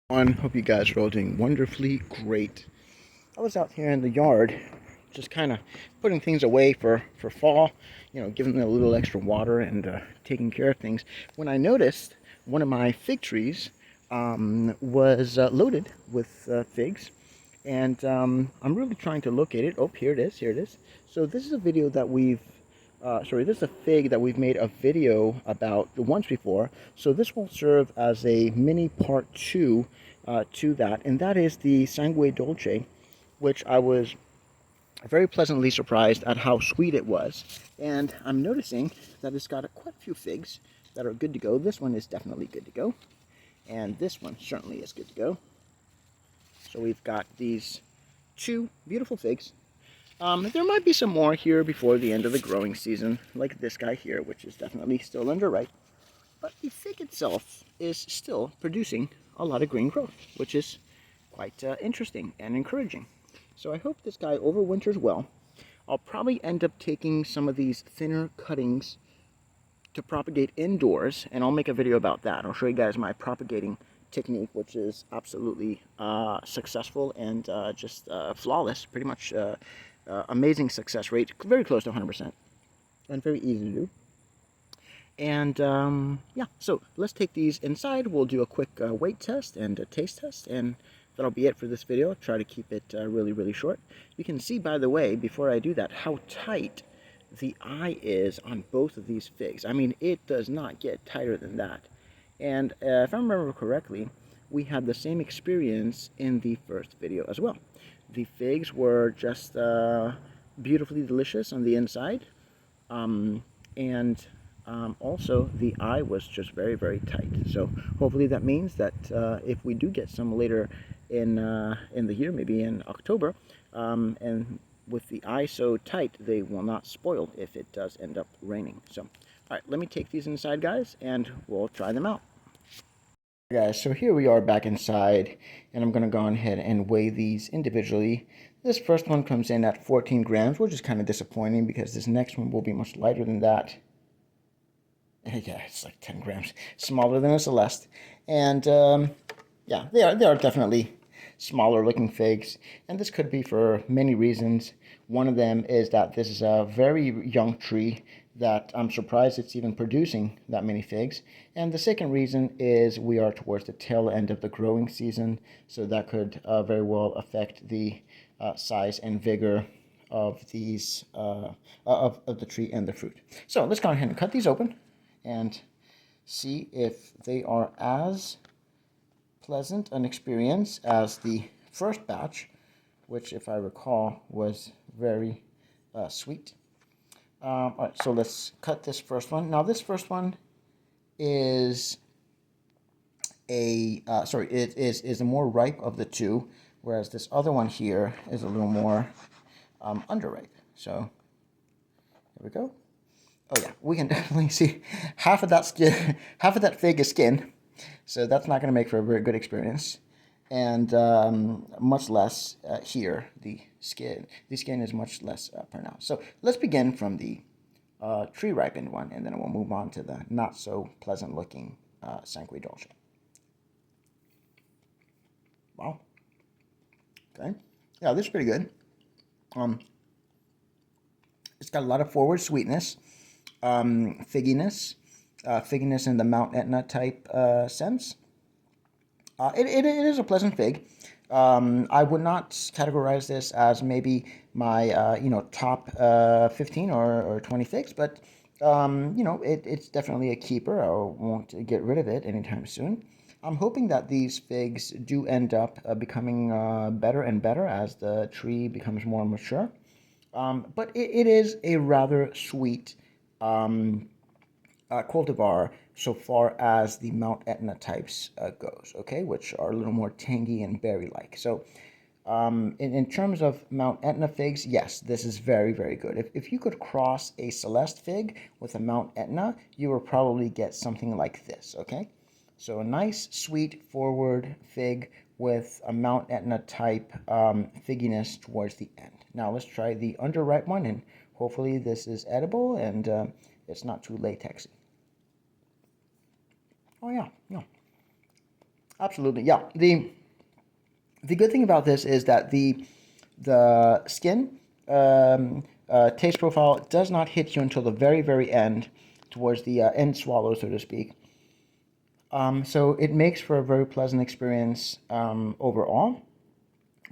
Hope you guys are all doing wonderfully great. I was out here in the yard just kind of putting things away for fall, giving them a little extra water and taking care of things, when I noticed one of my fig trees was loaded with figs. And I'm really trying to locate it. Oh, here it is, here it is. So this is a video that this is a fig that we've made a video about once before. So this will serve as a mini part two to that, and that is the Sangue Dolce, which I was very pleasantly surprised at how sweet it was. And I'm noticing that it's got quite a few figs that are good to go. This one is definitely good to go, and this one certainly is good to go. So we've got these two beautiful figs. There might be some more here before the end of the growing season, like this guy here, which is definitely still underripe. But the fig itself is still producing a lot of green growth, which is quite interesting and encouraging. So I hope this guy overwinters well. I'll probably end up taking some of these thinner cuttings to propagate indoors, and I'll make a video about that. I'll show you guys my propagating technique, which is absolutely successful and just flawless, pretty much amazing success rate, very close to 100%, and very easy to do. And yeah, so let's take these inside. We'll do a quick weight test and a taste test, and that'll be it for this video. I'll try to keep it really short. You can see, by the way, before I do that, how tight the eye is on both of these figs. I mean, it does not get tighter than that. And if I remember correctly, we had the same experience in the first video as well. The figs were just beautifully delicious on the inside, and also the eye was just very tight. So hopefully that means that if we do get some later in the year, maybe in October, and with the eye so tight, they will not spoil if it does end up raining. So, all right, let me take these inside, guys, and we'll try them out. Guys, so here we are back inside, and I'm going to go ahead and weigh these individually. This first one comes in at 14 grams, which is kind of disappointing because this next one will be much lighter than that. Yeah, it's like 10 grams smaller than a Celeste. And yeah, they are definitely smaller looking figs, and this could be for many reasons. One of them is that this is a very young tree that I'm surprised it's even producing that many figs. And the second reason is we are towards the tail end of the growing season, so that could very well affect the size and vigor of these of the tree and the fruit. So let's go ahead and cut these open and see if they are as pleasant an experience as the first batch, which, if I recall, was very sweet. All right, so let's cut this first one. Now, this first one is it is the more ripe of the two, whereas this other one here is a little more underripe. So here we go. Oh yeah, we can definitely see half of that skin, half of that fig is skin, so that's not going to make for a very good experience, and much less here. The skin is much less pronounced. So let's begin from the tree ripened one, and then we'll move on to the not so pleasant looking Sangue Dolce. Wow. Okay. Yeah, this is pretty good. It's got a lot of forward sweetness. Figginess in the Mount Etna-type sense. It is a pleasant fig. I would not categorize this as maybe my top 15 or 20 figs, but it's definitely a keeper. I won't get rid of it anytime soon. I'm hoping that these figs do end up becoming better and better as the tree becomes more mature. But it is a rather sweet cultivar so far as the Mount Etna types goes, okay, which are a little more tangy and berry-like. So in terms of Mount Etna figs, yes, this is very good. If you could cross a Celeste fig with a Mount Etna, you will probably get something like this, okay? So a nice, sweet, forward fig with a Mount Etna type figginess towards the end. Now let's try the underripe one, and hopefully this is edible and it's not too latexy. Oh yeah. Absolutely, yeah. The good thing about this is that the skin taste profile does not hit you until the very end, towards the end swallow, so to speak. So it makes for a very pleasant experience overall,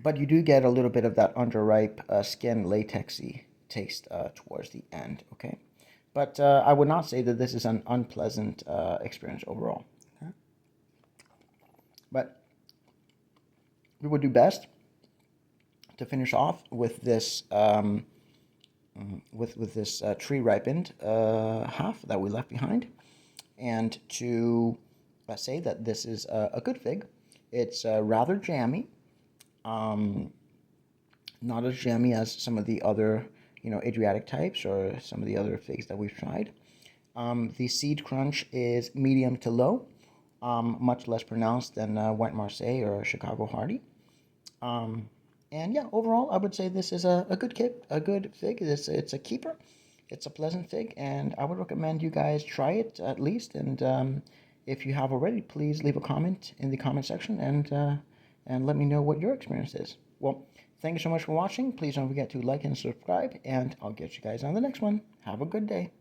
but you do get a little bit of that underripe skin latexy taste towards the end. Okay, but I would not say that this is an unpleasant experience overall. Okay? But we would do best to finish off with this with this tree ripened half that we left behind, and to say that this is a good fig. It's rather jammy, um, not as jammy as some of the other, Adriatic types or some of the other figs that we've tried. The seed crunch is medium to low, much less pronounced than White Marseille or Chicago Hardy. Um, and yeah, overall, I would say this is a good kit, a good fig. It's a keeper. It's a pleasant fig, and I would recommend you guys try it at least. And if you have already, please leave a comment in the comment section, and let me know what your experience is. Well, thank you so much for watching. Please don't forget to like and subscribe, and I'll get you guys on the next one. Have a good day.